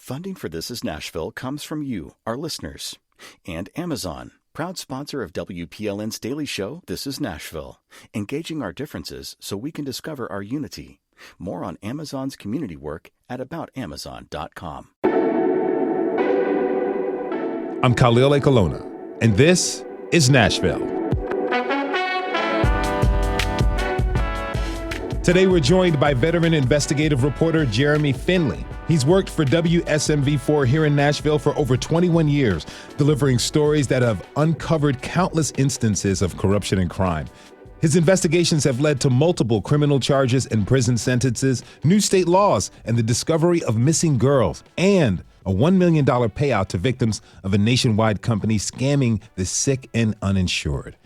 Funding for This Is Nashville comes from you, our listeners, and Amazon, proud sponsor of WPLN's daily show, This Is Nashville, engaging our differences so we can discover our unity. More on Amazon's community work at aboutamazon.com. I'm Khalil Ekalona, and this is Nashville. Today, we're joined by veteran investigative reporter Jeremy Finley. He's worked for WSMV4 here in Nashville for over 21 years, delivering stories that have uncovered countless instances of corruption and crime. His investigations have led to multiple criminal charges and prison sentences, new state laws, and the discovery of missing girls, and a $1 million payout to victims of a nationwide company scamming the sick and uninsured.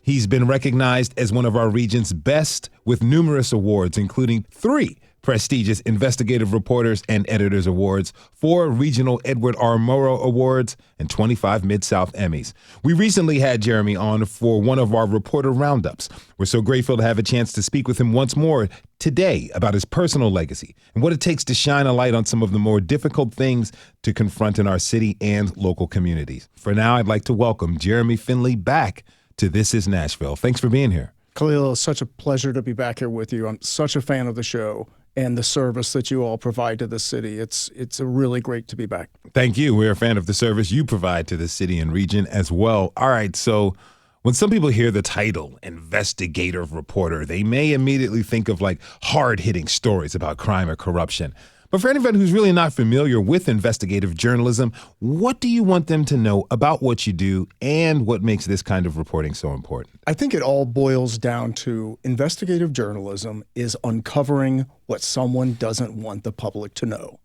He's been recognized as one of our region's best with numerous awards, including 3 prestigious Investigative Reporters and Editors Awards, 4 regional Edward R. Murrow Awards, and 25 Midsouth Emmys. We recently had Jeremy on for one of our reporter roundups. We're so grateful to have a chance to speak with him once more today about his personal legacy and what it takes to shine a light on some of the more difficult things to confront in our city and local communities. For now, I'd like to welcome Jeremy Finley back to This Is Nashville. Thanks for being here. Khalil, it's such a pleasure to be back here with you. I'm such a fan of the show and the service that you all provide to the city. It's really great to be back. Thank you. We're a fan of the service you provide to the city and region as well. All right, so when some people hear the title investigative reporter, they may immediately think of like hard-hitting stories about crime or corruption. But for anybody who's really not familiar with investigative journalism, what do you want them to know about what you do and what makes this kind of reporting so important? I think it all boils down to investigative journalism is uncovering what someone doesn't want the public to know.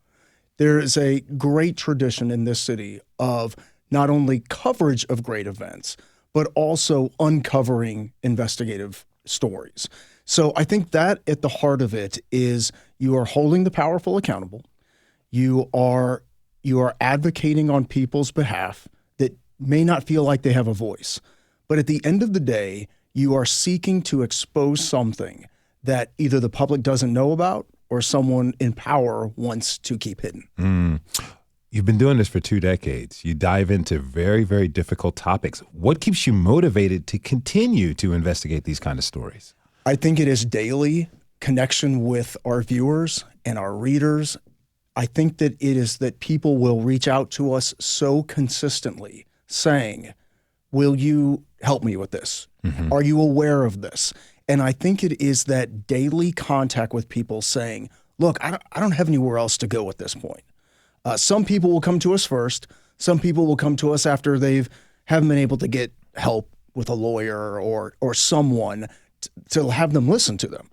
There is a great tradition in this city of not only coverage of great events, but also uncovering investigative stories. So I think that at the heart of it is you are holding the powerful accountable. You are advocating on people's behalf that may not feel like they have a voice. But at the end of the day, you are seeking to expose something that either the public doesn't know about or someone in power wants to keep hidden. You've been doing this for 2 decades. You dive into very, very difficult topics. What keeps you motivated to continue to investigate these kind of stories? I think it is daily connection with our viewers and our readers. I think that it is that people will reach out to us so consistently saying, will you help me with this? Mm-hmm. Are you aware of this? And I think it is that daily contact with people saying, look, I don't have anywhere else to go at this point. Some people will come to us first. Some people will come to us after haven't been able to get help with a lawyer or someone to have them listen to them.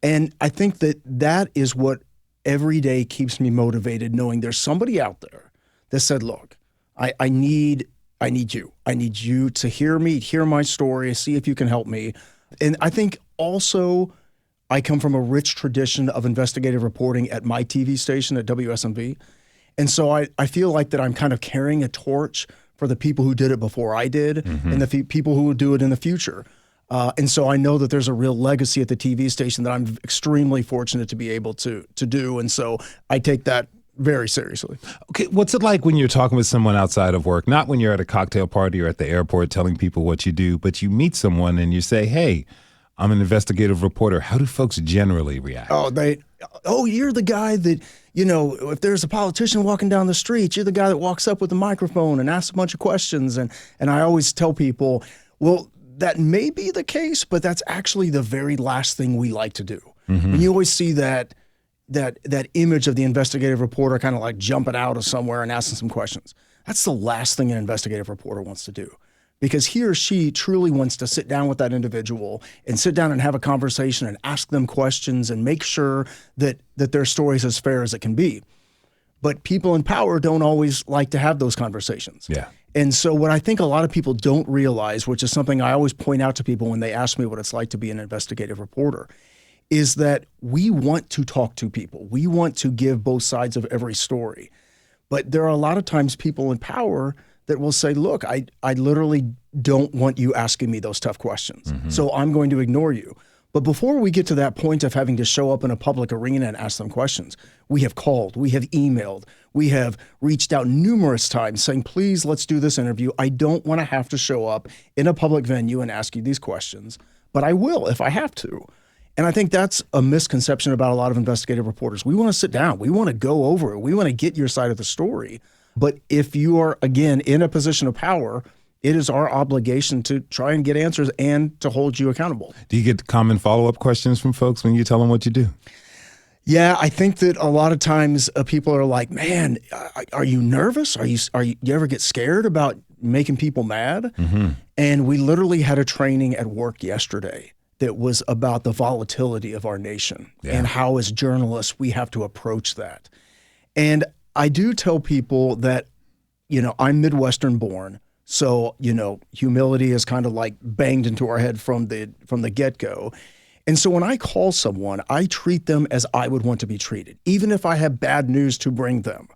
And I think that is what every day keeps me motivated, knowing there's somebody out there that said, look, I need you. I need you to hear me, hear my story, see if you can help me. And I think also I come from a rich tradition of investigative reporting at my TV station at WSMV. And so I feel like that I'm kind of carrying a torch for the people who did it before I did, mm-hmm. and the people who will do it in the future. And so I know that there's a real legacy at the TV station that I'm extremely fortunate to be able to do. And so I take that very seriously. Okay, what's it like when you're talking with someone outside of work, not when you're at a cocktail party or at the airport telling people what you do, but you meet someone and you say, hey, I'm an investigative reporter. How do folks generally react? You're the guy that, if there's a politician walking down the street, you're the guy that walks up with a microphone and asks a bunch of questions. And I always tell people, well, that may be the case, but that's actually the very last thing we like to do. Mm-hmm. And you always see that image of the investigative reporter kind of like jumping out of somewhere and asking some questions. That's the last thing an investigative reporter wants to do, because he or she truly wants to sit down with that individual and sit down and have a conversation and ask them questions and make sure that their story is as fair as it can be. But people in power don't always like to have those conversations. Yeah. And so what I think a lot of people don't realize, which is something I always point out to people when they ask me what it's like to be an investigative reporter, is that we want to talk to people. We want to give both sides of every story. But there are a lot of times people in power that will say, look, I literally don't want you asking me those tough questions. Mm-hmm. So I'm going to ignore you. But before we get to that point of having to show up in a public arena and ask them questions, we have called, we have emailed, We have reached out numerous times saying, please, let's do this interview. I don't want to have to show up in a public venue and ask you these questions, but I will if I have to. And I think that's a misconception about a lot of investigative reporters. We want to sit down. We want to go over it. We want to get your side of the story. But if you are, again, in a position of power, it is our obligation to try and get answers and to hold you accountable. Do you get common follow-up questions from folks when you tell them what you do? Yeah, I think that a lot of times people are like, man, are you nervous? You ever get scared about making people mad? Mm-hmm. And we literally had a training at work yesterday that was about the volatility of our nation and how as journalists we have to approach that. And I do tell people that, I'm Midwestern born. So, humility is kind of like banged into our head from the get-go. And so when I call someone, I treat them as I would want to be treated, even if I have bad news to bring them.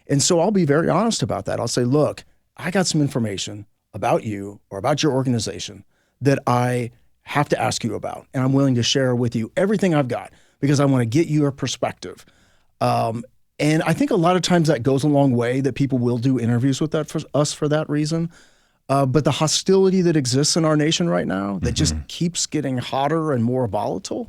And so I'll be very honest about that. I'll say, look, I got some information about you or about your organization that I have to ask you about. And I'm willing to share with you everything I've got because I want to get your perspective. And I think a lot of times that goes a long way, that people will do interviews with us for that reason. But the hostility that exists in our nation right now, that just keeps getting hotter and more volatile,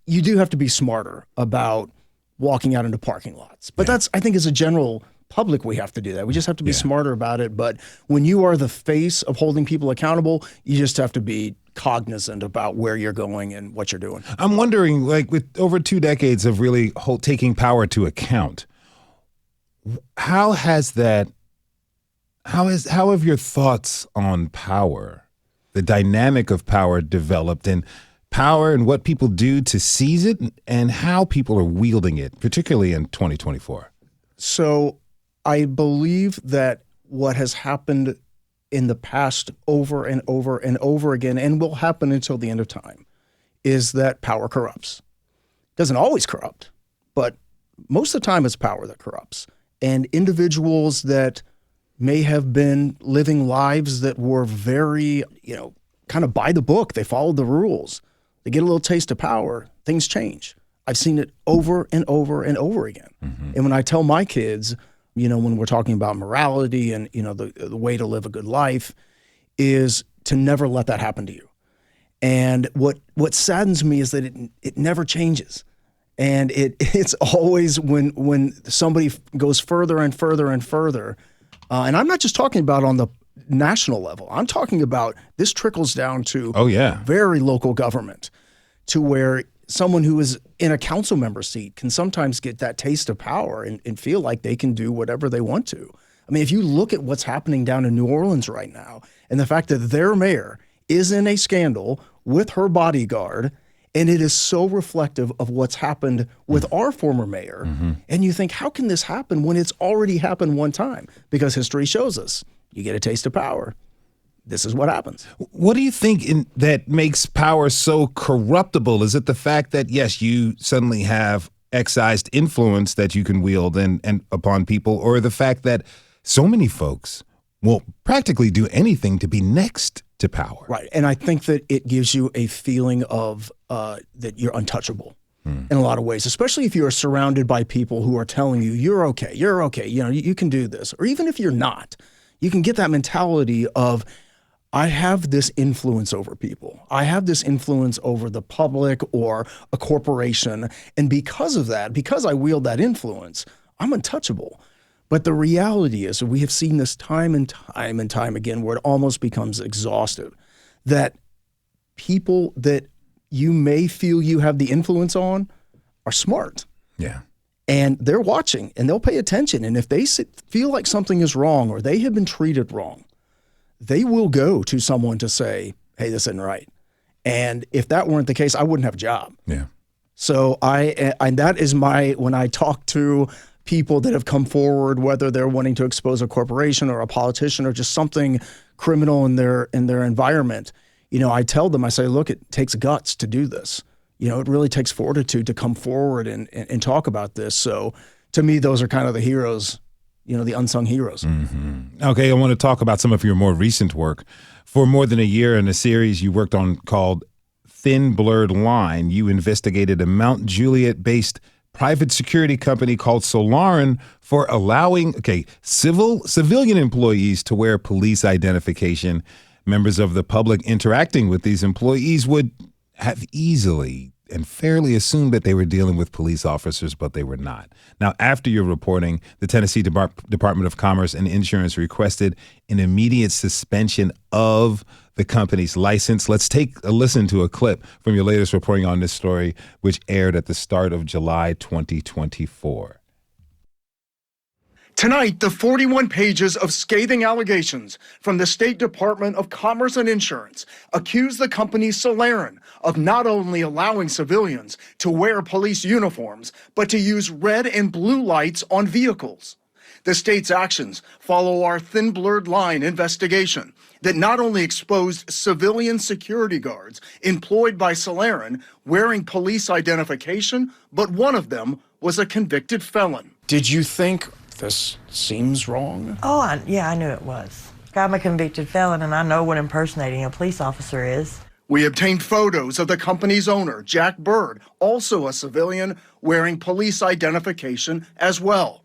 you do have to be smarter about walking out into parking lots. But that's, I think, as a general public, we have to do that. We just have to be smarter about it. But when you are the face of holding people accountable, you just have to be cognizant about where you're going and what you're doing. I'm wondering, like, with over 2 decades of really taking power to account, how have your thoughts on power, the dynamic of power, developed, and power and what people do to seize it and how people are wielding it, particularly in 2024? So I believe that what has happened in the past over and over and over again, and will happen until the end of time, is that power corrupts. It doesn't always corrupt, but most of the time it's power that corrupts. And individuals that may have been living lives that were very, kind of by the book, they followed the rules, they get a little taste of power, things change. I've seen it over and over and over again. Mm-hmm. And when I tell my kids, when we're talking about morality and, the way to live a good life is to never let that happen to you. And what saddens me is that it never changes. And it's always when somebody goes further and further and further. And I'm not just talking about on the national level. I'm talking about this trickles down to very local government, to where someone who is in a council member seat can sometimes get that taste of power and feel like they can do whatever they want to. I mean, if you look at what's happening down in New Orleans right now, and the fact that their mayor is in a scandal with her bodyguard, and it is so reflective of what's happened with our former mayor. Mm-hmm. And you think, how can this happen when it's already happened one time? Because history shows us, you get a taste of power, this is what happens. What do you think that makes power so corruptible? Is it the fact that, yes, you suddenly have excised influence that you can wield and upon people, or the fact that so many folks will practically do anything to be next to power? Right. And I think that it gives you a feeling of that you're untouchable in a lot of ways, especially if you're surrounded by people who are telling you, you're okay, you can do this. Or even if you're not, you can get that mentality of, I have this influence over people. I have this influence over the public or a corporation. And because of that, because I wield that influence, I'm untouchable. But the reality is, we have seen this time and time and time again, where it almost becomes exhaustive, that people that you may feel you have the influence on are smart. Yeah. And they're watching and they'll pay attention. And if they feel like something is wrong or they have been treated wrong, they will go to someone to say, hey, this isn't right. And if that weren't the case, I wouldn't have a job. Yeah. So that is when I talk to people that have come forward, whether they're wanting to expose a corporation or a politician or just something criminal in their environment, I tell them, I say, look, it takes guts to do this. It really takes fortitude to come forward and talk about this. So to me, those are kind of the heroes, the unsung heroes. Mm-hmm. Okay, I want to talk about some of your more recent work. For more than a year in a series you worked on called Thin Blurred Line, you investigated a Mount Juliet-based private security company called Solarin for allowing, civilian employees to wear police identification. Members of the public interacting with these employees would have easily and fairly assumed that they were dealing with police officers, but they were not. Now, after your reporting, the Tennessee Department of Commerce and Insurance requested an immediate suspension of the company's license. Let's take a listen to a clip from your latest reporting on this story, which aired at the start of July 2024. Tonight, the 41 pages of scathing allegations from the State Department of Commerce and Insurance accuse the company Solarin of not only allowing civilians to wear police uniforms, but to use red and blue lights on vehicles. The state's actions follow our thin blurred line investigation that not only exposed civilian security guards employed by Solarin wearing police identification, but one of them was a convicted felon. Did you think this seems wrong? Yeah, I knew it was. I'm a convicted felon, and I know what impersonating a police officer is. We obtained photos of the company's owner, Jack Bird, also a civilian, wearing police identification as well.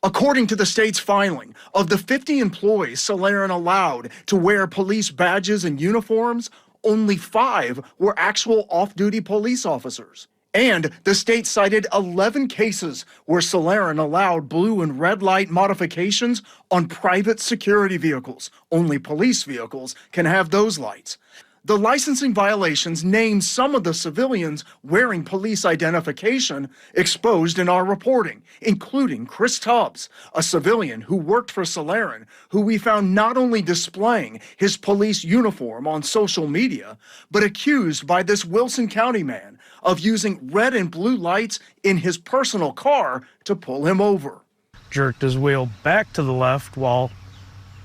According to the state's filing, of the 50 employees Solarin allowed to wear police badges and uniforms, only 5 were actual off-duty police officers. And the state cited 11 cases where Solarin allowed blue and red light modifications on private security vehicles. Only police vehicles can have those lights. The licensing violations name some of the civilians wearing police identification exposed in our reporting, including Chris Tubbs, a civilian who worked for Solarin, who we found not only displaying his police uniform on social media, but accused by this Wilson County man of using red and blue lights in his personal car to pull him over. Jerked his wheel back to the left while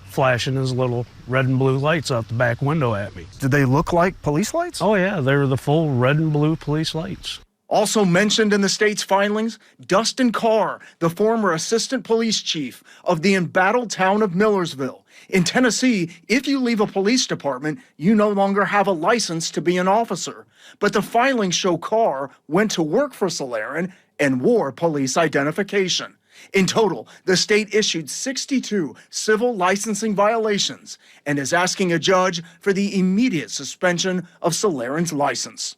flashing his little red and blue lights out the back window at me. Did they look like police lights? Oh yeah, they were the full red and blue police lights. Also mentioned in the state's filings, Dustin Carr, the former assistant police chief of the embattled town of Millersville. In Tennessee, if you leave a police department, you no longer have a license to be an officer. But the filings show Carr went to work for Solarin and wore police identification. In total, the state issued 62 civil licensing violations and is asking a judge for the immediate suspension of Solarin's license.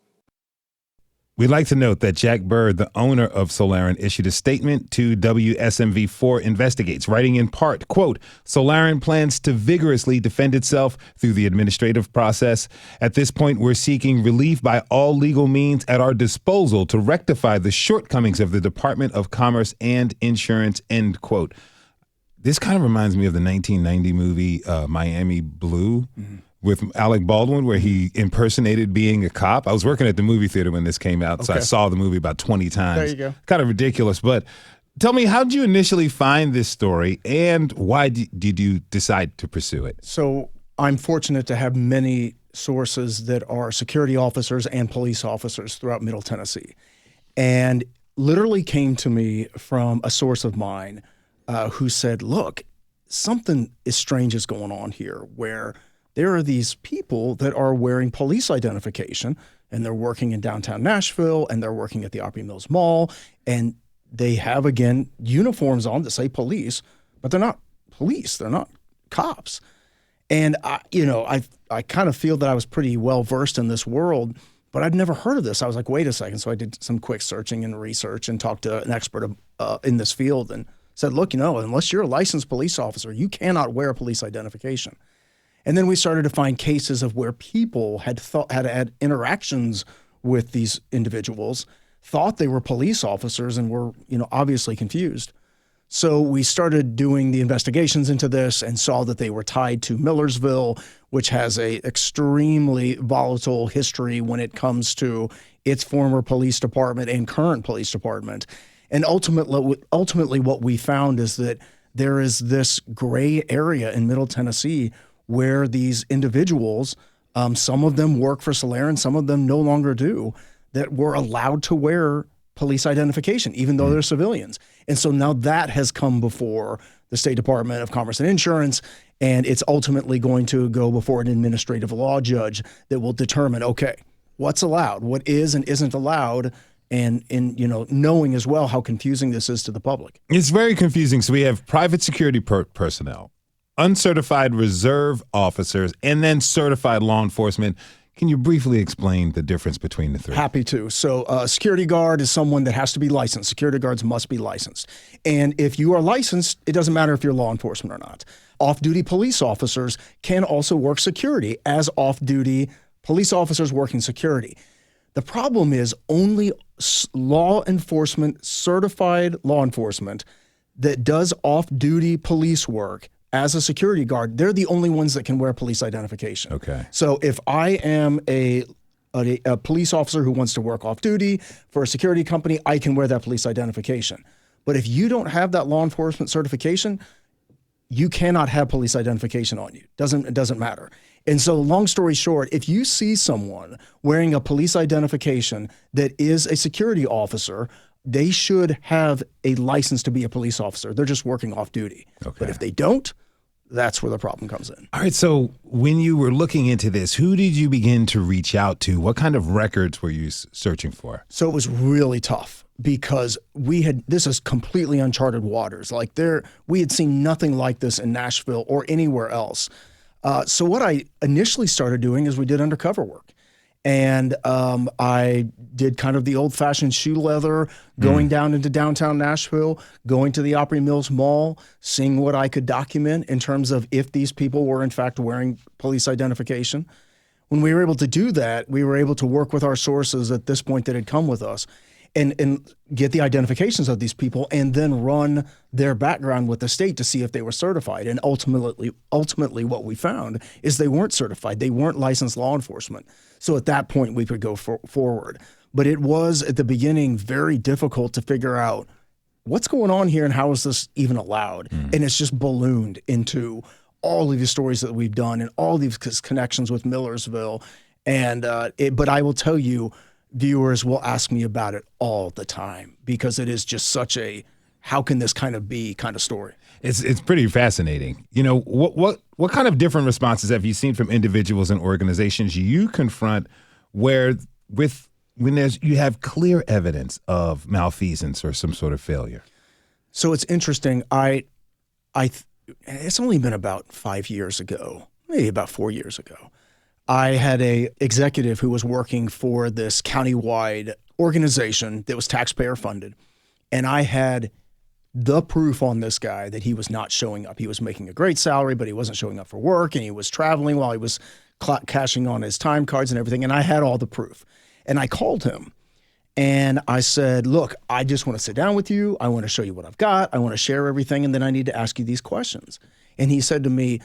We'd like to note that Jack Bird, the owner of Solarin, issued a statement to WSMV4 Investigates, writing in part, quote, Solarin plans to vigorously defend itself through the administrative process. At this point, we're seeking relief by all legal means at our disposal to rectify the shortcomings of the Department of Commerce and Insurance, end quote. This kind of reminds me of the 1990 movie Miami Blue. Mm-hmm. With Alec Baldwin, where he impersonated being a cop. I was working at the movie theater when this came out, so I saw the movie about 20 times. There you go. Kind of ridiculous, but tell me, how did you initially find this story, and why did you decide to pursue it? So I'm fortunate to have many sources that are security officers and police officers throughout Middle Tennessee, and literally came to me from a source of mine who said, look, something is strange is going on here, where there are these people that are wearing police identification, and they're working in downtown Nashville, and they're working at the Opry Mills Mall, and they have, again, uniforms on that say police, but they're not police. They're not cops. And I kind of feel that I was pretty well versed in this world, but I'd never heard of this. I was like, wait a second. So I did some quick searching and research and talked to an expert in this field and said, look, unless you're a licensed police officer, you cannot wear police identification. And then we started to find cases of where people had had interactions with these individuals, thought they were police officers, and were, obviously confused. So we started doing the investigations into this and saw that they were tied to Millersville, which has a extremely volatile history when it comes to its former police department and current police department. And ultimately what we found is that there is this gray area in Middle Tennessee where these individuals, some of them work for Solarin, some of them no longer do, that were allowed to wear police identification, even though they're civilians. And so now that has come before the State Department of Commerce and Insurance, and it's ultimately going to go before an administrative law judge that will determine, okay, what's allowed, what is and isn't allowed, and knowing as well how confusing this is to the public. It's very confusing. So we have private security personnel, uncertified reserve officers, and then certified law enforcement. Can you briefly explain the difference between the three? Happy to. So a security guard is someone that has to be licensed. Security guards must be licensed. And if you are licensed, it doesn't matter if you're law enforcement or not. Off-duty police officers can also work security as off-duty police officers working security. The problem is only law enforcement, certified law enforcement that does off-duty police work as a security guard, they're the only ones that can wear police identification. Okay. So if I am a police officer who wants to work off duty for a security company, I can wear that police identification. But if you don't have that law enforcement certification, you cannot have police identification on you. It doesn't matter. And so long story short, if you see someone wearing a police identification that is a security officer, they should have a license to be a police officer. They're just working off duty. Okay. But if they don't, that's where the problem comes in. All right. So when you were looking into this, who did you begin to reach out to? What kind of records were you searching for? So it was really tough because this is completely uncharted waters. Like we had seen nothing like this in Nashville or anywhere else. So what I initially started doing is we did undercover work. And I did kind of the old-fashioned shoe leather, going down into downtown Nashville, going to the Opry Mills Mall, seeing what I could document in terms of if these people were in fact wearing police identification. When we were able to do that, we were able to work with our sources at this point that had come with us and get the identifications of these people and then run their background with the state to see if they were certified. And ultimately what we found is they weren't certified. They weren't licensed law enforcement. So at that point, we could go forward. But it was, at the beginning, very difficult to figure out what's going on here and how is this even allowed? And it's just ballooned into all of the stories that we've done and all these connections with Millersville. And but I will tell you, viewers will ask me about it all the time because it is just such a how can this kind of be kind of story. It's pretty fascinating. You know, what kind of different responses have you seen from individuals and organizations you confront when you have clear evidence of malfeasance or some sort of failure? So it's interesting. It's only been about 5 years ago, maybe about 4 years ago. I had a executive who was working for this countywide organization that was taxpayer funded, and I had the proof on this guy that he was not showing up. He was making a great salary, but he wasn't showing up for work, and he was traveling while he was cashing on his time cards and everything, and I had all the proof. And I called him, and I said, look, I just want to sit down with you. I want to show you what I've got. I want to share everything, and then I need to ask you these questions. And he said to me,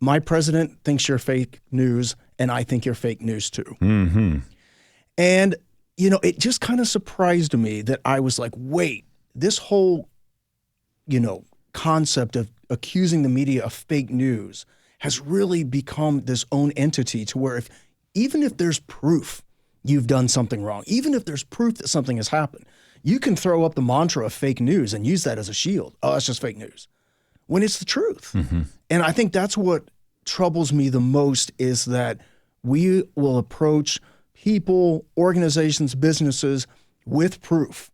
my president thinks you're fake news, and I think you're fake news too. Mm-hmm. And, it just kind of surprised me that I was like, wait, this whole concept of accusing the media of fake news has really become this own entity to where even if there's proof you've done something wrong, even if there's proof that something has happened, you can throw up the mantra of fake news and use that as a shield. Oh, that's just fake news. When it's the truth. Mm-hmm. And I think that's what troubles me the most is that we will approach people, organizations, businesses with proof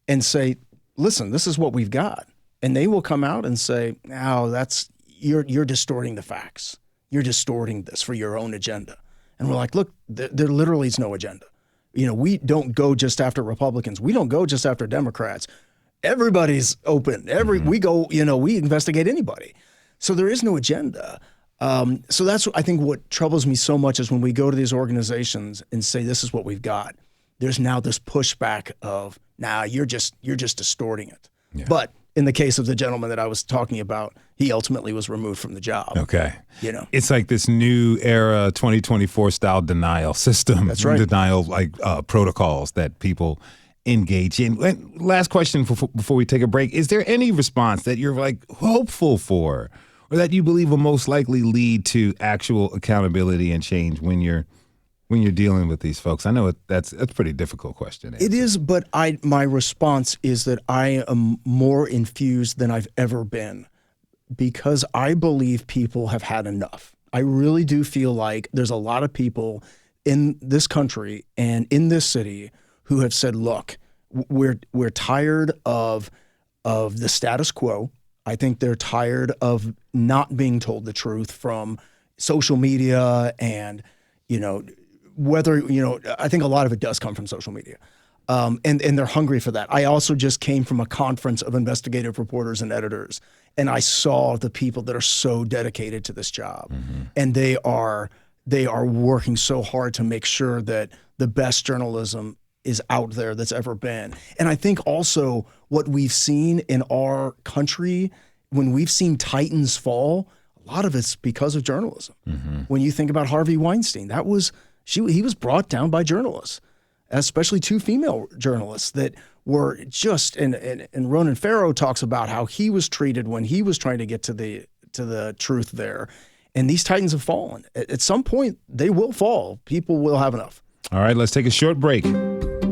and say, listen, this is what we've got. And they will come out and say, no, you're distorting the facts. You're distorting this for your own agenda. And we're like, look, there literally is no agenda. We don't go just after Republicans. We don't go just after Democrats. Everybody's open. We go, we investigate anybody. So there is no agenda. So that's, I think, what troubles me so much is when we go to these organizations and say, this is what we've got. There's now this pushback of, you're just distorting it. Yeah. But in the case of the gentleman that I was talking about, he ultimately was removed from the job. Okay. It's like this new era 2024 style denial system. That's right. Denial protocols that people engage in. Last question before we take a break. Is there any response that you're hopeful for or that you believe will most likely lead to actual accountability and change when you're dealing with these folks? I know that's a pretty difficult question. It is, but my response is that I am more infused than I've ever been because I believe people have had enough. I really do feel like there's a lot of people in this country and in this city who have said, look, we're tired of the status quo. I think they're tired of not being told the truth from social media and, I think a lot of it does come from social media. And they're hungry for that. I also just came from a conference of investigative reporters and editors, and I saw the people that are so dedicated to this job. Mm-hmm. And they are working so hard to make sure that the best journalism is out there that's ever been. And I think also what we've seen in our country, when we've seen titans fall, a lot of it's because of journalism. Mm-hmm. When you think about Harvey Weinstein, he was brought down by journalists, especially two female journalists that were just, and Ronan Farrow talks about how he was treated when he was trying to get to the truth there. And these titans have fallen. At some point, they will fall. People will have enough. All right, let's take a short break.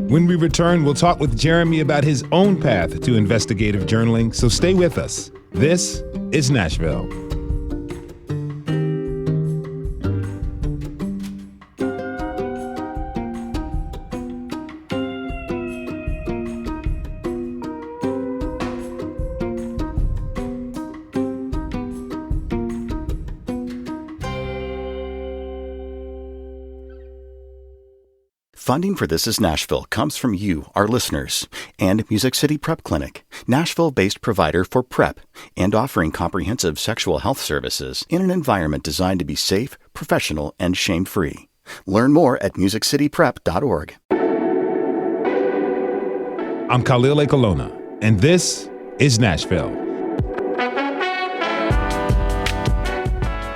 When we return, we'll talk with Jeremy about his own path to investigative journaling, so stay with us. This is Nashville. Funding for This is Nashville comes from you, our listeners, and Music City Prep Clinic, Nashville-based provider for PrEP, and offering comprehensive sexual health services in an environment designed to be safe, professional, and shame-free. Learn more at musiccityprep.org. I'm Khalil Ekolona, and this is Nashville.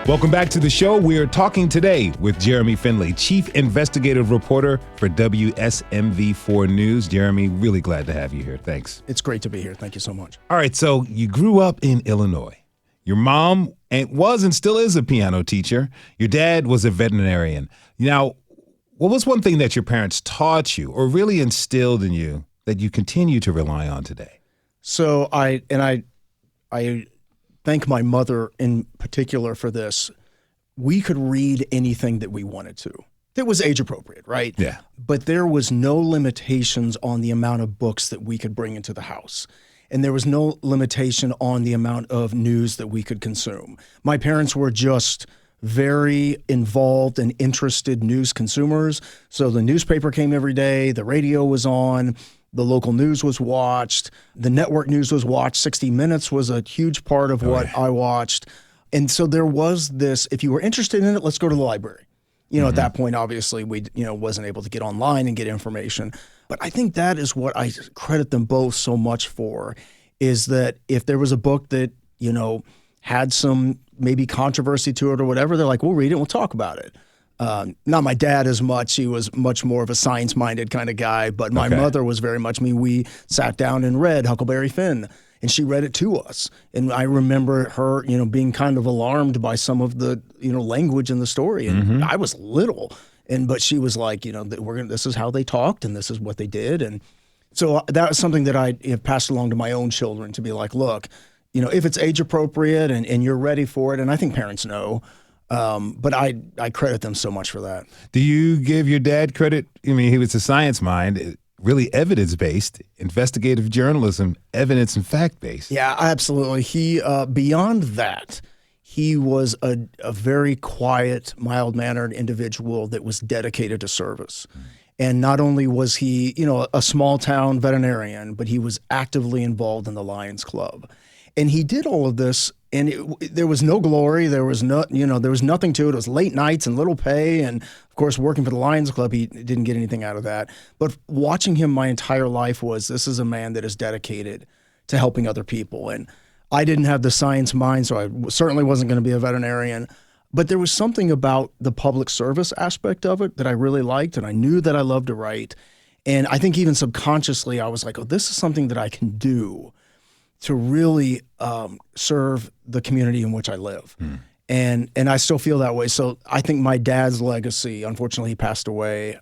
Welcome back to the show. We are talking today with Jeremy Finley, Chief Investigative Reporter for WSMV4 News. Jeremy, really glad to have you here. Thanks. It's great to be here. Thank you so much. All right, so you grew up in Illinois. Your mom was and still is a piano teacher. Your dad was a veterinarian. Now, what was one thing that your parents taught you or really instilled in you that you continue to rely on today? So I thank my mother in particular for this. We could read anything that we wanted to. That was age appropriate, right? Yeah. But there was no limitations on the amount of books that we could bring into the house. And there was no limitation on the amount of news that we could consume. My parents were just very involved and interested news consumers. So the newspaper came every day, the radio was on, the local news was watched, the network news was watched. 60 Minutes was a huge part of what I watched. And so there was this, if you were interested in it, let's go to the library. At that point, obviously, we wasn't able to get online and get information. But I think that is what I credit them both so much for, is that if there was a book that, had some maybe controversy to it or whatever, they're like, we'll read it, we'll talk about it. Not my dad as much. He was much more of a science-minded kind of guy, but my mother was very much me. We sat down and read Huckleberry Finn, and she read it to us. And I remember her, being kind of alarmed by some of the, language in the story. And I was little, but she was like, this is how they talked, and this is what they did. And so that was something that I have passed along to my own children, to be like, look, if it's age appropriate and you're ready for it, and I think parents know. But I credit them so much for that. Do you give your dad credit? I mean, he was a science mind, really evidence-based, investigative journalism, evidence and fact-based. Yeah, absolutely. He, beyond that, he was a very quiet, mild-mannered individual that was dedicated to service. And not only was he, a small-town veterinarian, but he was actively involved in the Lions Club. And he did all of this, and there was no glory. There was there was nothing to it. It was late nights and little pay, and of course, working for the Lions Club, he didn't get anything out of that. But watching him my entire life this is a man that is dedicated to helping other people. And I didn't have the science mind, so I certainly wasn't going to be a veterinarian. But there was something about the public service aspect of it that I really liked, and I knew that I loved to write. And I think even subconsciously, I was like, oh, this is something that I can do to really serve the community in which I live. And I still feel that way. So I think my dad's legacy, unfortunately he passed away,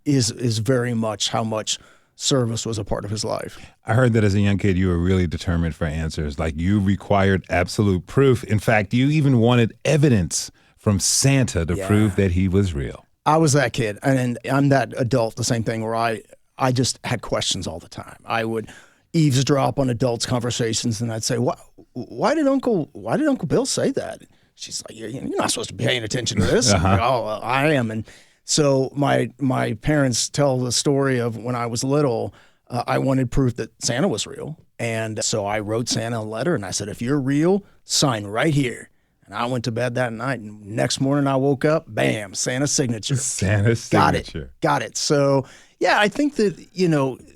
is very much how much service was a part of his life. I heard that as a young kid, you were really determined for answers. Like, you required absolute proof. In fact, you even wanted evidence from Santa to prove that he was real. I was that kid. And I'm that adult, the same thing, where I just had questions all the time. I would eavesdrop on adults' conversations, and I'd say, why did Uncle Bill say that? She's like, you're not supposed to be paying attention to this. I'm like, oh, well, I am. And so my parents tell the story of when I was little, I wanted proof that Santa was real. And so I wrote Santa a letter, and I said, if you're real, sign right here. And I went to bed that night, and next morning I woke up, bam, Santa's signature. Santa's signature. Got it. So, yeah, I think that,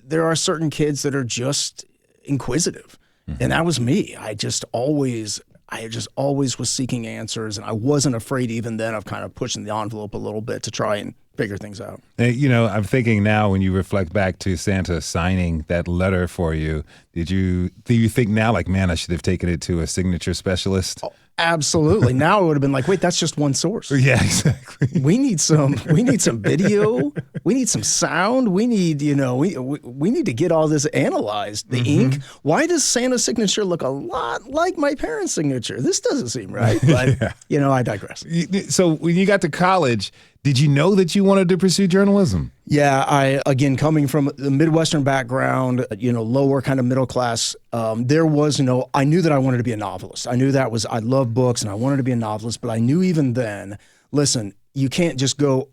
there are certain kids that are just inquisitive. Mm-hmm. And that was me. I just always was seeking answers, and I wasn't afraid even then of kind of pushing the envelope a little bit to try and figure things out. I'm thinking now when you reflect back to Santa signing that letter for you, do you think now, like, man, I should have taken it to a signature specialist? Oh, absolutely. Now it would have been like, wait, that's just one source. Yeah, exactly. We need some video. We need some sound. We need, we need to get all this analyzed. The ink. Why does Santa's signature look a lot like my parents' signature? This doesn't seem right. But, I digress. So when you got to college, did you know that you wanted to pursue journalism? Yeah, again, coming from the Midwestern background, lower kind of middle class, there was I knew that I wanted to be a novelist. I knew I love books and I wanted to be a novelist, but I knew even then, listen, you can't just go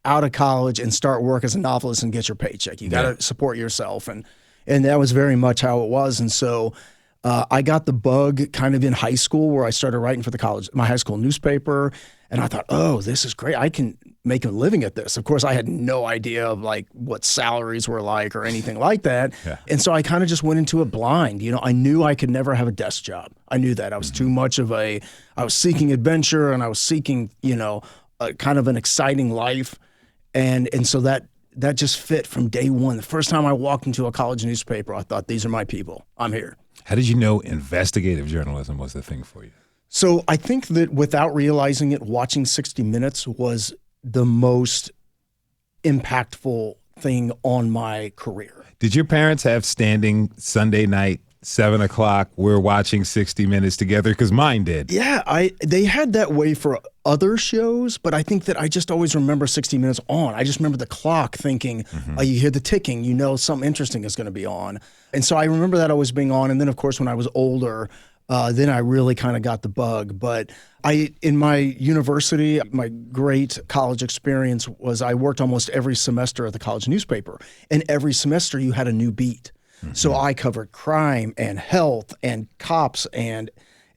out of college and start work as a novelist and get your paycheck. You got to support yourself. And that was very much how it was. And so I got the bug kind of in high school where I started writing for my high school newspaper. And I thought, oh, this is great. I can make a living at this. Of course, I had no idea of what salaries were like or anything like that. Yeah. And so I kind of just went into it blind. I knew I could never have a desk job. I knew that. I was too much of I was seeking adventure, and I was seeking, a kind of an exciting life. And so that just fit from day one. The first time I walked into a college newspaper, I thought, these are my people. I'm here. How did you know investigative journalism was the thing for you? So I think that without realizing it, watching 60 Minutes was the most impactful thing on my career. Did your parents have standing Sunday night, 7 o'clock, we're watching 60 Minutes together? Because mine did. Yeah, they had that way for other shows, but I think that I just always remember 60 Minutes on. I just remember the clock thinking, you hear the ticking, something interesting is going to be on. And so I remember that always being on. And then, of course, when I was older, then I really kind of got the bug. But in my university, my great college experience was I worked almost every semester at the college newspaper. And every semester you had a new beat. Mm-hmm. So I covered crime and health and cops and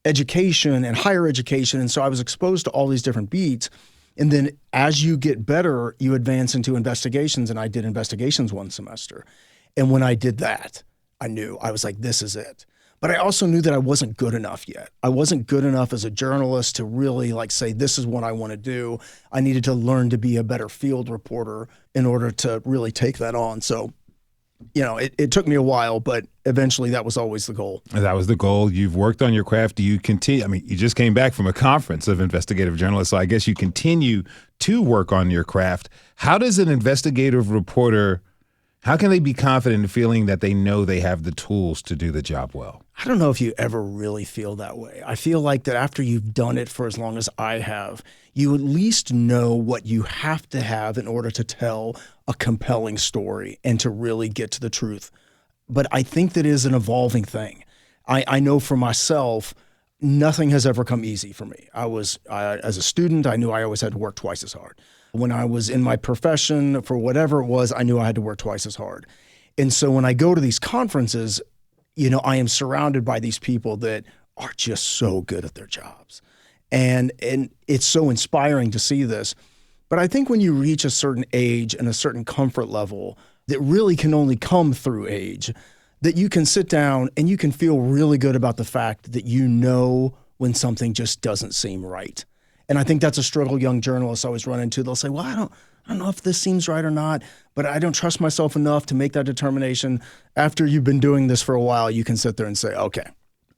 education and higher education. And so I was exposed to all these different beats. And then as you get better, you advance into investigations. And I did investigations one semester. And when I did that, I knew. I was like, this is it. But I also knew that I wasn't good enough yet. I wasn't good enough as a journalist to really say, this is what I want to do. I needed to learn to be a better field reporter in order to really take that on. So, it took me a while, but eventually that was always the goal. That was the goal. You've worked on your craft. Do you continue? I mean, you just came back from a conference of investigative journalists, so I guess you continue to work on your craft. How does an investigative reporter, how can they be confident in feeling that they know they have the tools to do the job well? I don't know if you ever really feel that way. I feel like that after you've done it for as long as I have, you at least know what you have to have in order to tell a compelling story and to really get to the truth. But I think that is an evolving thing. I know for myself, nothing has ever come easy for me. As a student, I knew I always had to work twice as hard. When I was in my profession, for whatever it was, I knew I had to work twice as hard. And so when I go to these conferences, I am surrounded by these people that are just so good at their jobs. And it's so inspiring to see this. But I think when you reach a certain age and a certain comfort level that really can only come through age, that you can sit down and you can feel really good about the fact that when something just doesn't seem right. And I think that's a struggle young journalists always run into. They'll say, well, I don't know if this seems right or not, but I don't trust myself enough to make that determination. After you've been doing this for a while, you can sit there and say, okay,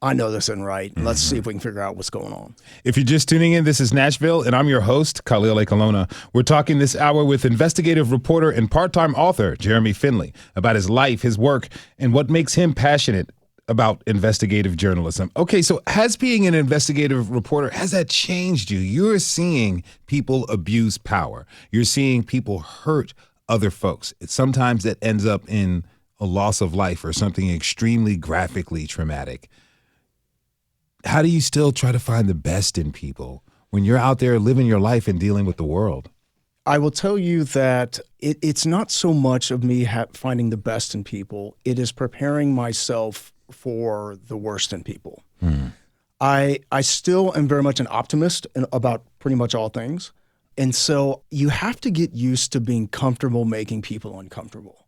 I know this isn't right. Let's see if we can figure out what's going on. If you're just tuning in, this is Nashville, and I'm your host, Khalil A. Colonna. We're talking this hour with investigative reporter and part-time author Jeremy Finley about his life, his work, and what makes him passionate about investigative journalism. Okay, so has being an investigative reporter, has that changed you? You're seeing people abuse power. You're seeing people hurt other folks. Sometimes it ends up in a loss of life or something extremely graphically traumatic. How do you still try to find the best in people when you're out there living your life and dealing with the world? I will tell you that it's not so much of me finding the best in people. It is preparing myself for the worst in people. I still am very much an optimist about pretty much all things. And so you have to get used to being comfortable making people uncomfortable.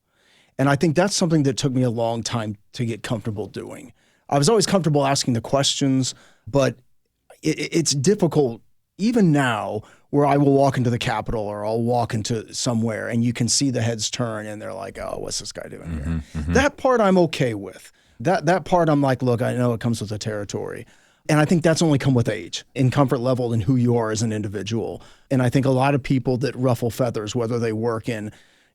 And I think that's something that took me a long time to get comfortable doing. I was always comfortable asking the questions, but it's difficult even now where I will walk into the Capitol or I'll walk into somewhere and you can see the heads turn and they're like, oh, what's this guy doing here? That part I'm okay with. That part I'm like, look, I know it comes with the territory. And I think that's only come with age and comfort level and who you are as an individual. And I think a lot of people that ruffle feathers, whether they work in,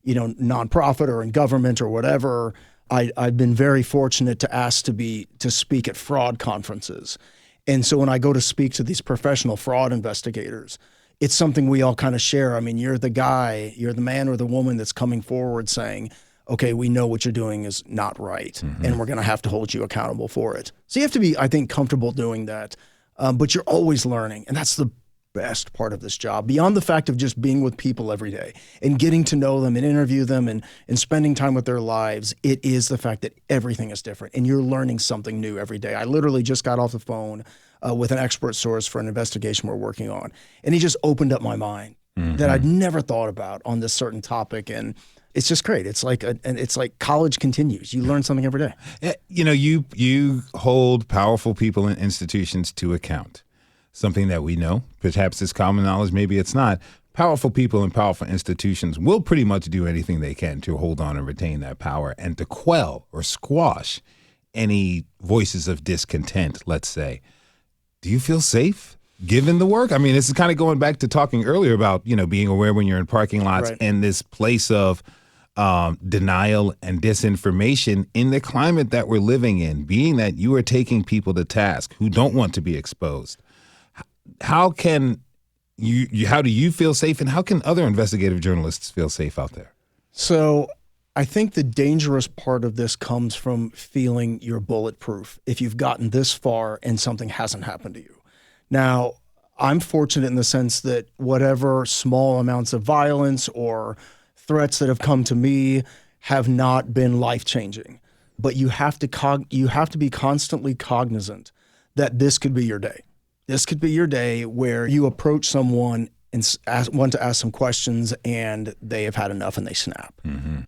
nonprofit or in government or whatever, I've been very fortunate to ask to speak at fraud conferences. And so when I go to speak to these professional fraud investigators, it's something we all kind of share. I mean, you're the man or the woman that's coming forward saying, okay, we know what you're doing is not right, and we're going to have to hold you accountable for it. So you have to be, I think, comfortable doing that. But you're always learning, and that's the best part of this job, beyond the fact of just being with people every day and getting to know them and interview them and spending time with their lives. It is the fact that everything is different, and you're learning something new every day. I literally just got off the phone with an expert source for an investigation we're working on, and he just opened up my mind that I'd never thought about on this certain topic, and it's just great. It's like college continues. You learn something every day. You hold powerful people and institutions to account. Something that we know, perhaps it's common knowledge, maybe it's not. Powerful people and powerful institutions will pretty much do anything they can to hold on and retain that power and to quell or squash any voices of discontent, let's say. Do you feel safe given the work? I mean, this is kind of going back to talking earlier about, being aware when you're in parking lots and this place of denial and disinformation in the climate that we're living in, being that you are taking people to task who don't want to be exposed. How do you feel safe, and how can other investigative journalists feel safe out there? So I think the dangerous part of this comes from feeling you're bulletproof if you've gotten this far and something hasn't happened to you. Now, I'm fortunate in the sense that whatever small amounts of violence or threats that have come to me have not been life-changing. But you have to be constantly cognizant that this could be your day. This could be your day where you approach someone and want to ask some questions and they have had enough and they snap.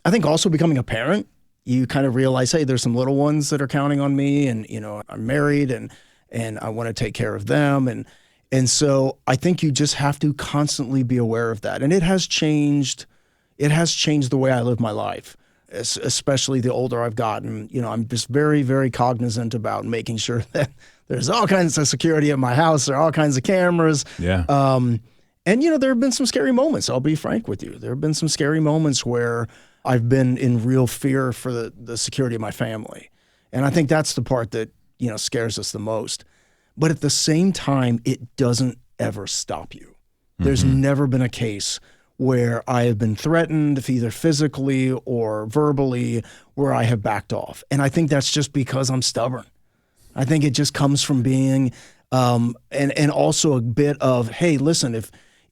I think also becoming a parent, you kind of realize, hey, there's some little ones that are counting on me, and I'm married and I want to take care of them. And so I think you just have to constantly be aware of that. And it has changed the way I live my life, especially the older I've gotten. I'm just very, very cognizant about making sure that there's all kinds of security at my house. There are all kinds of cameras. Yeah. And there have been some scary moments. I'll be frank with you. There have been some scary moments where I've been in real fear for the security of my family. And I think that's the part that, scares us the most. But at the same time, it doesn't ever stop you. There's never been a case where I have been threatened, either physically or verbally, where I have backed off. And I think that's just because I'm stubborn. I think it just comes from being, and also a bit of, hey, listen,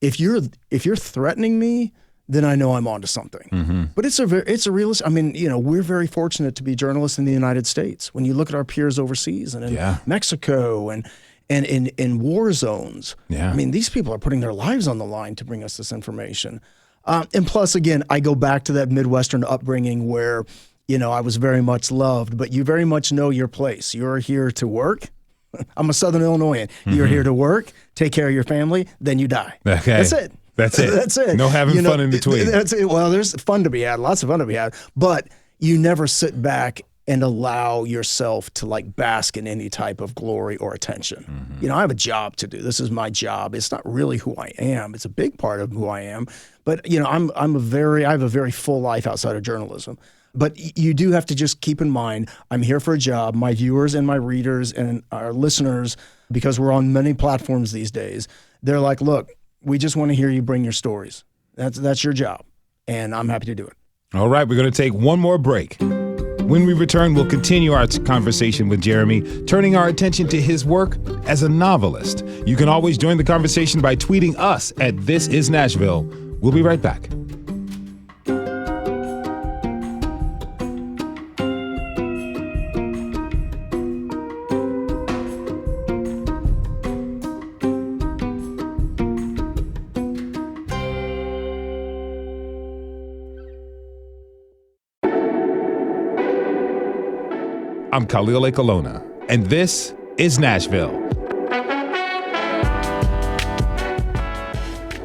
if you're threatening me, then I know I'm onto something. But it's a realist. I mean, we're very fortunate to be journalists in the United States. When you look at our peers overseas and in Mexico and in war zones, I mean, these people are putting their lives on the line to bring us this information. And plus, again, I go back to that Midwestern upbringing where, I was very much loved, but you very much know your place. You're here to work. I'm a Southern Illinoisan. You're here to work, take care of your family, then you die. Okay. That's it. That's it. No having fun in between. That's it. Well, there's fun to be had, lots of fun to be had, but you never sit back and allow yourself to bask in any type of glory or attention. I have a job to do. This is my job. It's not really who I am. It's a big part of who I am, but I have a very full life outside of journalism. But you do have to just keep in mind, I'm here for a job. My viewers and my readers and our listeners, because we're on many platforms these days, they're like, look, we just want to hear you bring your stories. That's your job. and I'm happy to do it. All right, we're going to take one more break. When we return, we'll continue our conversation with Jeremy, turning our attention to his work as a novelist. You can always join the conversation by tweeting us at This Is Nashville. We'll be right back. I'm Khalil Ekalona, and this is Nashville.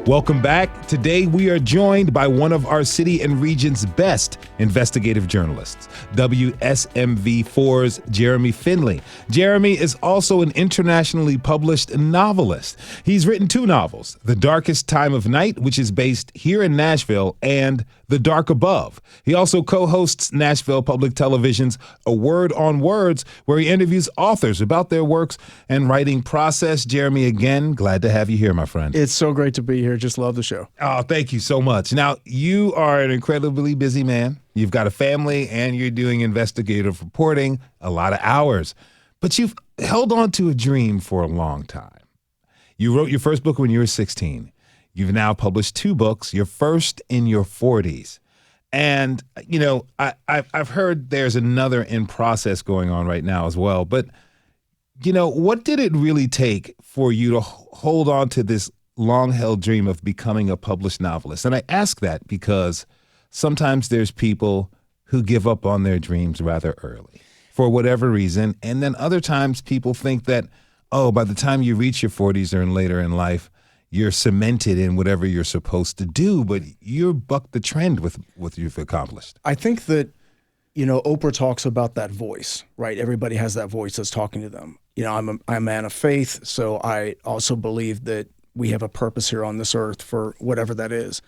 Welcome back. Today we are joined by one of our city and region's best investigative journalists, WSMV4's Jeremy Finley. Jeremy is also an internationally published novelist. He's written 2 novels, The Darkest Time of Night, which is based here in Nashville, and The Dark Above. He also co-hosts Nashville Public Television's A Word on Words, where he interviews authors about their works and writing process. Jeremy, again, glad to have you here, my friend. It's so great to be here. Just love the show. Oh, thank you so much. Now, you are an incredibly busy man. You've got a family and you're doing investigative reporting, a lot of hours, but you've held on to a dream for a long time. You wrote your first book when you were 16. You've now published 2 books, your first in your 40s. And, you know, I've heard there's another in process going on right now as well. But, you know, what did it really take for you to hold on to this long-held dream of becoming a published novelist? And I ask that because sometimes there's people who give up on their dreams rather early for whatever reason. And then other times people think that, oh, by the time you reach your 40s or later in life, you're cemented in whatever you're supposed to do, but you bucked the trend with what you've accomplished. I think that, you know, Oprah talks about that voice, right? Everybody has that voice that's talking to them. You know, I'm a man of faith, so I also believe that we have a purpose here on this earth for whatever that is.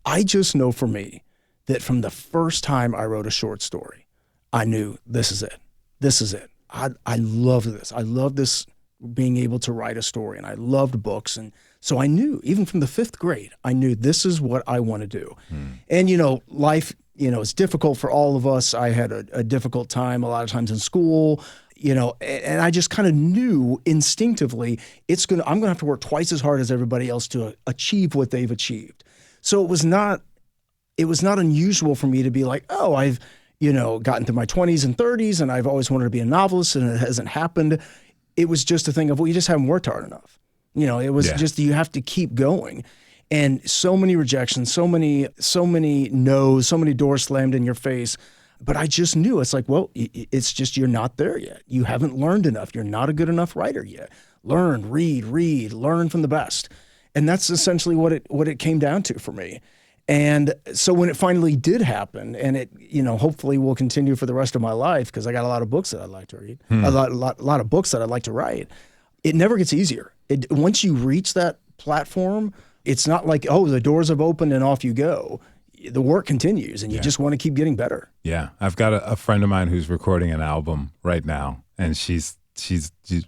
I just know for me that from the first time I wrote a short story, I knew this is it. This is it. I love this. I love this, being able to write a story, and I loved books. And so I knew, even from the 5th grade, I knew this is what I want to do. And, you know, life, you know, it's difficult for all of us. I had a difficult time a lot of times in school, you know, and I just kind of knew instinctively I'm going to have to work twice as hard as everybody else to achieve what they've achieved. So it was not unusual for me to be like, oh, I've, you know, gotten to my 20s and 30s and I've always wanted to be a novelist and it hasn't happened. It was just a thing of, well, you just haven't worked hard enough. You know, it was just, you have to keep going. And so many rejections, so many no's, so many doors slammed in your face. But I just knew, it's like, well, it's just, you're not there yet. You haven't learned enough. You're not a good enough writer yet. Learn, read, learn from the best. And that's essentially what it came down to for me. And so when it finally did happen, and it, you know, hopefully will continue for the rest of my life, because I got a lot of books that I'd like to read, a lot of books that I'd like to write. It never gets easier. Once you reach that platform, it's not like, oh, the doors have opened and off you go. The work continues, and you just want to keep getting better. Yeah. I've got a friend of mine who's recording an album right now, and she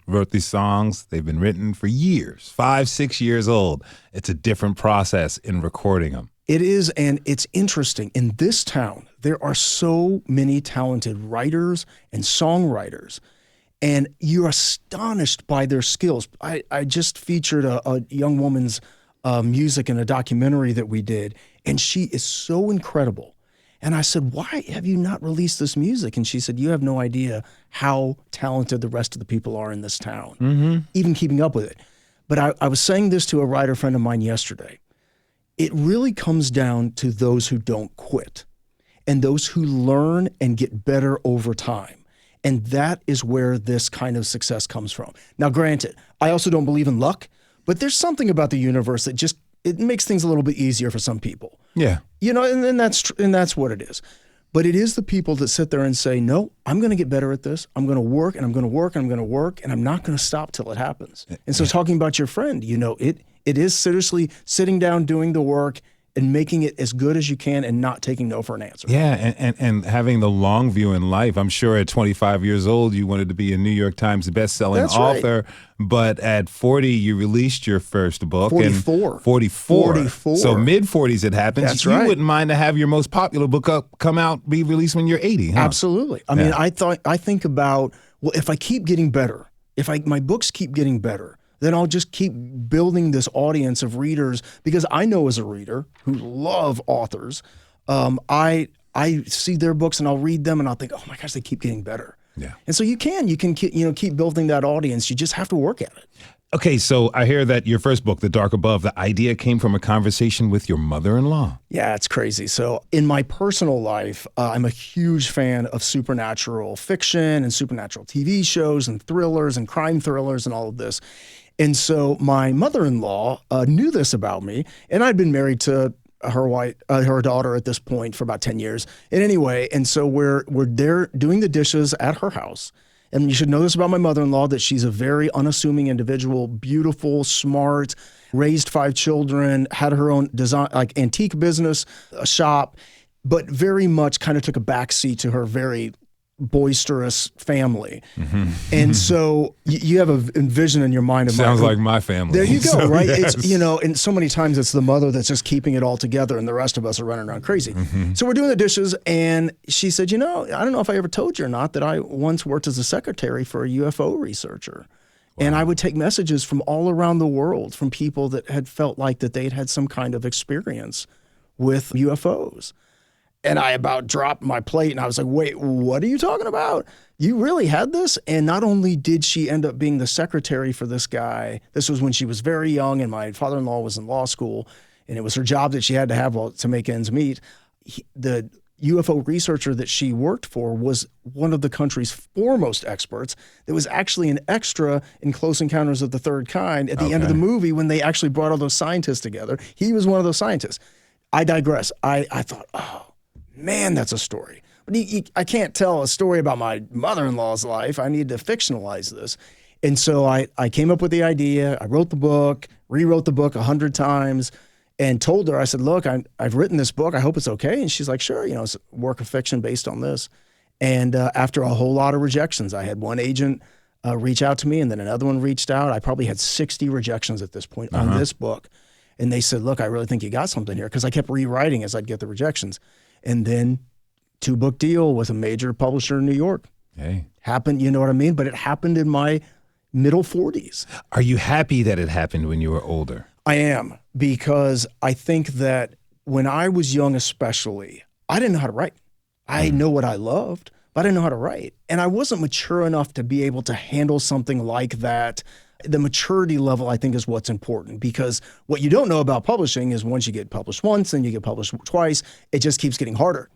wrote these songs. They've been written for years, 5-6 years old. It's a different process in recording them. It is, and it's interesting. In this town, there are so many talented writers and songwriters, and you're astonished by their skills. I just featured a young woman's music in a documentary that we did, and she is so incredible. And I said, why have you not released this music? And she said, you have no idea how talented the rest of the people are in this town, even keeping up with it. But I was saying this to a writer friend of mine yesterday. It really comes down to those who don't quit and those who learn and get better over time. And that is where this kind of success comes from. Now, granted, I also don't believe in luck, but there's something about the universe that just, it makes things a little bit easier for some people. Yeah. You know, and that's what it is. But it is the people that sit there and say, no, I'm going to get better at this. I'm going to work and I'm going to work and I'm going to work and I'm not going to stop till it happens. And so talking about your friend, you know, it is seriously sitting down, doing the work, and making it as good as you can and not taking no for an answer. Yeah, and having the long view in life. I'm sure at 25 years old, you wanted to be a New York Times best-selling author, but at 40, you released your first book. 44. And 44. So mid-40s it happens. That's you right. wouldn't mind to have your most popular book come out, be released when you're 80, huh? Absolutely. I mean, I think about, well, if I keep getting better, if my books keep getting better, then I'll just keep building this audience of readers, because I know as a reader who love authors, I see their books and I'll read them and I'll think, oh my gosh, they keep getting better. Yeah. And so you can keep building that audience. You just have to work at it. Okay, so I hear that your first book, The Dark Above, the idea came from a conversation with your mother-in-law. Yeah, it's crazy. So in my personal life, I'm a huge fan of supernatural fiction and supernatural TV shows and thrillers and crime thrillers and all of this. And so my mother-in-law knew this about me, and I'd been married to her daughter at this point for about 10 years. And anyway, and so we're there doing the dishes at her house. And you should know this about my mother-in-law, that she's a very unassuming individual, beautiful, smart, raised 5 children, had her own design, like antique business, a shop, but very much kind of took a backseat to her very boisterous family. Mm-hmm. And so you have a vision in your mind of sounds like my family. There you go, so, right? Yes. It's, and so many times it's the mother that's just keeping it all together and the rest of us are running around crazy. Mm-hmm. So we're doing the dishes and she said, I don't know if I ever told you or not that I once worked as a secretary for a UFO researcher. Wow. And I would take messages from all around the world from people that had felt like that they'd had some kind of experience with UFOs. And I about dropped my plate and I was like, wait, what are you talking about? You really had this? And not only did she end up being the secretary for this guy, this was when she was very young and my father-in-law was in law school and it was her job that she had to have to make ends meet. The UFO researcher that she worked for was one of the country's foremost experts. That was actually an extra in Close Encounters of the Third Kind at the end of the movie when they actually brought all those scientists together. He was one of those scientists. I digress. I thought, oh, man, that's a story. But I can't tell a story about my mother-in-law's life. I need to fictionalize this. And so I came up with the idea. I wrote the book, rewrote the book 100 times, and told her, I said, look, I've written this book. I hope it's okay. And she's like, sure, it's a work of fiction based on this. And after a whole lot of rejections, I had one agent reach out to me, and then another one reached out. I probably had 60 rejections at this point on this book. And they said, look, I really think you got something here, because I kept rewriting as I'd get the rejections. And then 2-book deal with a major publisher in New York. Hey. Happened, you know what I mean? But it happened in my middle 40s. Are you happy that it happened when you were older? I am, because I think that when I was young especially, I didn't know how to write. I know what I loved, but I didn't know how to write. And I wasn't mature enough to be able to handle something like that. The maturity level, I think, is what's important, because what you don't know about publishing is once you get published once and you get published twice, it just keeps getting harder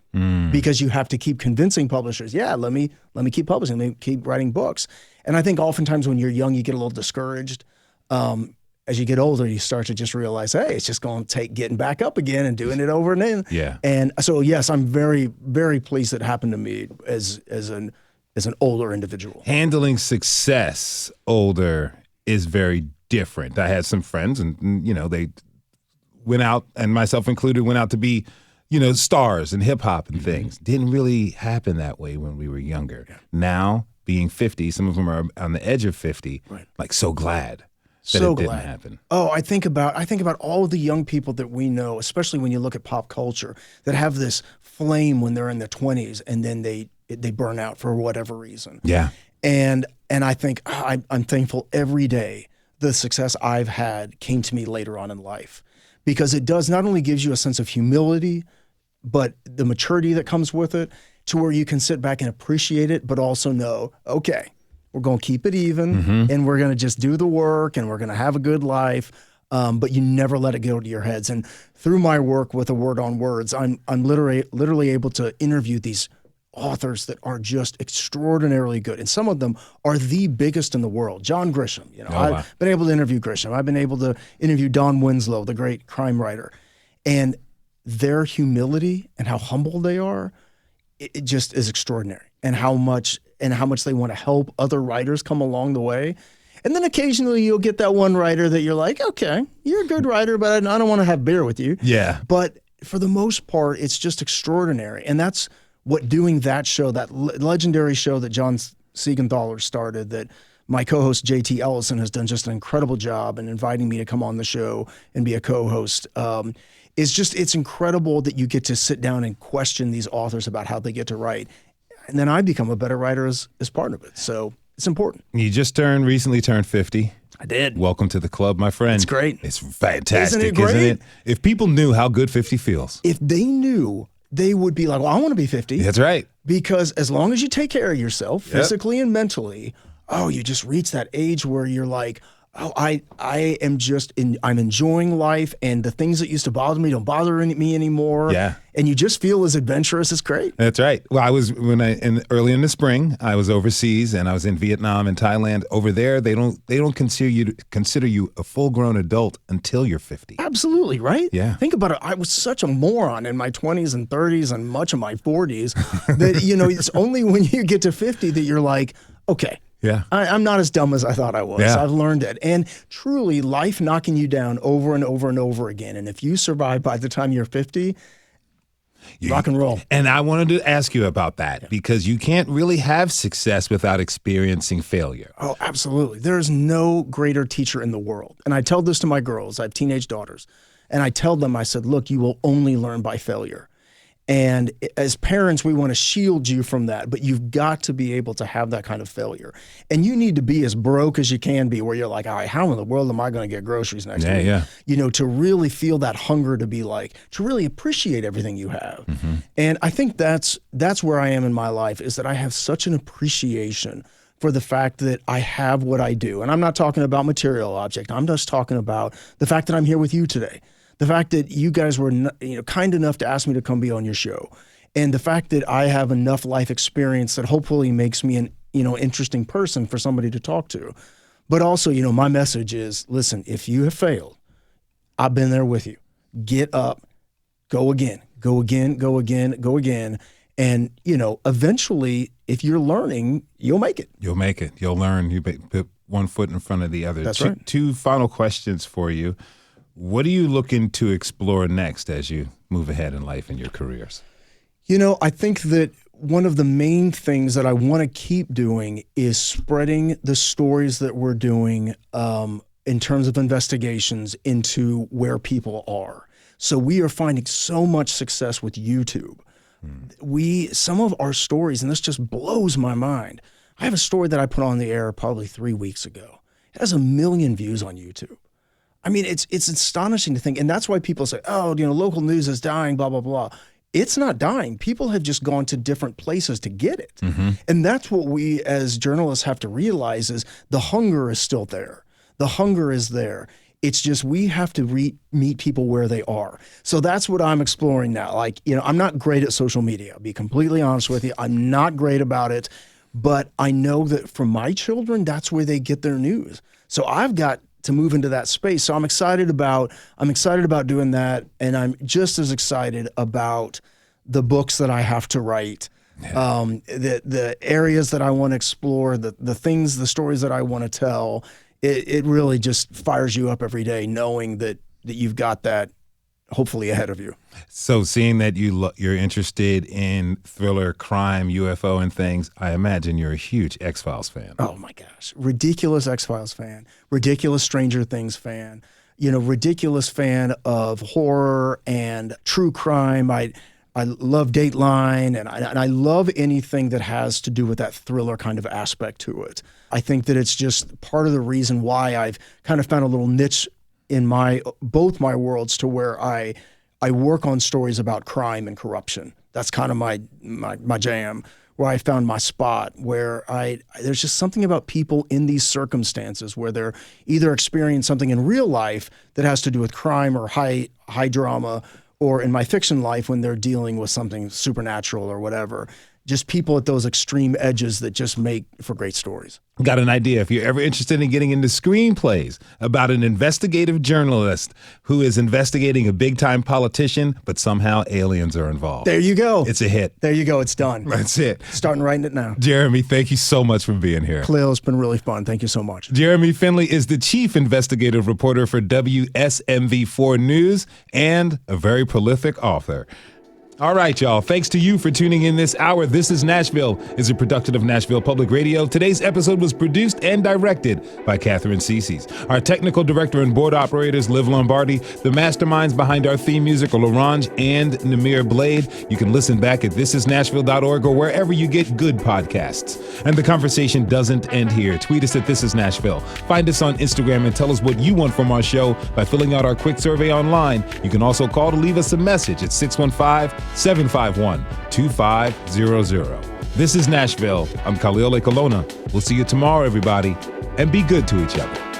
because you have to keep convincing publishers, let me keep publishing, let me keep writing books. And I think oftentimes when you're young, you get a little discouraged. As you get older, you start to just realize, hey, it's just going to take getting back up again and doing it over and in. Yeah. And so, yes, I'm very, very pleased that it happened to me as an older individual. Handling success older is very different. I had some friends and, they went out, and myself included, went out to be, stars in hip hop and things. Didn't really happen that way when we were younger. Yeah. Now, being 50, some of them are on the edge of 50, like so glad that it didn't happen. Oh, I think about all of the young people that we know, especially when you look at pop culture, that have this flame when they're in their 20s and then they burn out for whatever reason. Yeah. And I think I'm thankful every day the success I've had came to me later on in life, because it does not only gives you a sense of humility, but the maturity that comes with it, to where you can sit back and appreciate it, but also know, okay, we're going to keep it even and we're going to just do the work and we're going to have a good life. But you never let it go to your heads. And through my work with A Word on Words, I'm literally able to interview these authors that are just extraordinarily good. And some of them are the biggest in the world. John Grisham, I've been able to interview Grisham. I've been able to interview Don Winslow, the great crime writer. And their humility and how humble they are, it just is extraordinary. And how much they want to help other writers come along the way. And then occasionally you'll get that one writer that you're like, okay, you're a good writer, but I don't want to have beer with you. Yeah. But for the most part, it's just extraordinary. And that's what doing that show, that legendary show that John Siegenthaler started, that my co-host JT Ellison has done just an incredible job in inviting me to come on the show and be a co-host. It's incredible that you get to sit down and question these authors about how they get to write. And then I become a better writer as part of it. So it's important. You just recently turned 50. I did. Welcome to the club, my friend. It's great. It's fantastic, Isn't it great? isn't it? If people knew how good 50 feels. If they knew, they would be like, well, I want to be 50. That's right. Because as long as you take care of yourself, physically and mentally, you just reach that age where you're like, I'm enjoying life, and the things that used to bother me don't bother me anymore. Yeah. And you just feel as adventurous. It's great. That's right. Well, early in the spring, I was overseas, and I was in Vietnam and Thailand. Over there, they don't consider you a full-grown adult until you're 50. Absolutely, right? Yeah. Think about it. I was such a moron in my 20s and 30s and much of my 40s that, it's only when you get to 50 that you're like, okay, yeah, I'm not as dumb as I thought I was. Yeah. I've learned it. And truly, life knocking you down over and over and over again. And if you survive by the time you're 50, rock and roll. And I wanted to ask you about that because you can't really have success without experiencing failure. Oh, absolutely. There's no greater teacher in the world. And I tell this to my girls. I have teenage daughters. And I tell them, I said, look, you will only learn by failure. And as parents, we want to shield you from that, but you've got to be able to have that kind of failure. And you need to be as broke as you can be, where you're like, all right, how in the world am I going to get groceries next week? Yeah. To really feel that hunger to be like, to really appreciate everything you have. Mm-hmm. And I think that's where I am in my life, is that I have such an appreciation for the fact that I have what I do. And I'm not talking about material object. I'm just talking about the fact that I'm here with you today. The fact that you guys were kind enough to ask me to come be on your show, and the fact that I have enough life experience that hopefully makes me an interesting person for somebody to talk to. But also, my message is, listen, if you have failed, I've been there with you. Get up, go again, go again, go again, go again. And, eventually, if you're learning, you'll make it. You'll make it. You'll learn. You put one foot in front of the other. That's right. Two final questions for you. What are you looking to explore next as you move ahead in life and your careers? I think that one of the main things that I want to keep doing is spreading the stories that we're doing in terms of investigations into where people are. So we are finding so much success with YouTube. Some of our stories, and this just blows my mind. I have a story that I put on the air probably 3 weeks ago. It has 1 million views on YouTube. I mean, it's astonishing to think. And that's why people say, local news is dying, blah, blah, blah. It's not dying. People have just gone to different places to get it. Mm-hmm. And that's what we as journalists have to realize, is the hunger is still there. The hunger is there. It's just we have to meet people where they are. So that's what I'm exploring now. Like, I'm not great at social media. I'll be completely honest with you. I'm not great about it. But I know that for my children, that's where they get their news. So I've got to move into that space. So I'm excited about doing that. And I'm just as excited about the books that I have to write, the areas that I want to explore, the stories that I want to tell. It really just fires you up every day knowing that you've got that hopefully ahead of you. So seeing that you're interested in thriller, crime, UFO and things, I imagine you're a huge X-Files fan. Oh my gosh. Ridiculous X-Files fan, ridiculous Stranger Things fan, ridiculous fan of horror and true crime. I love Dateline, and I love anything that has to do with that thriller kind of aspect to it. I think that it's just part of the reason why I've kind of found a little niche in both my worlds, to where I work on stories about crime and corruption. That's kind of my jam, where I found my spot, where there's just something about people in these circumstances where they're either experiencing something in real life that has to do with crime or high drama, or in my fiction life when they're dealing with something supernatural or whatever. just people at those extreme edges that just make for great stories. Got an idea. If you're ever interested in getting into screenplays about an investigative journalist who is investigating a big-time politician, but somehow aliens are involved. There you go. It's a hit. There you go. It's done. That's it. Starting writing it now. Jeremy, thank you so much for being here. Khalil, it's been really fun. Thank you so much. Jeremy Finley is the chief investigative reporter for WSMV4 News and a very prolific author. All right, y'all. Thanks to you for tuning in this hour. This is Nashville is a production of Nashville Public Radio. Today's episode was produced and directed by Katherine Ceicys. Our technical director and board operators, Liv Lombardi. The masterminds behind our theme music are Larange and Namir Blade. You can listen back at thisisnashville.org or wherever you get good podcasts. And the conversation doesn't end here. Tweet us at This Is Nashville. Find us on Instagram and tell us what you want from our show by filling out our quick survey online. You can also call to leave us a message at 615-751-2500. This is Nashville. I'm Khalil Ekalona. We'll see you tomorrow, everybody, and be good to each other.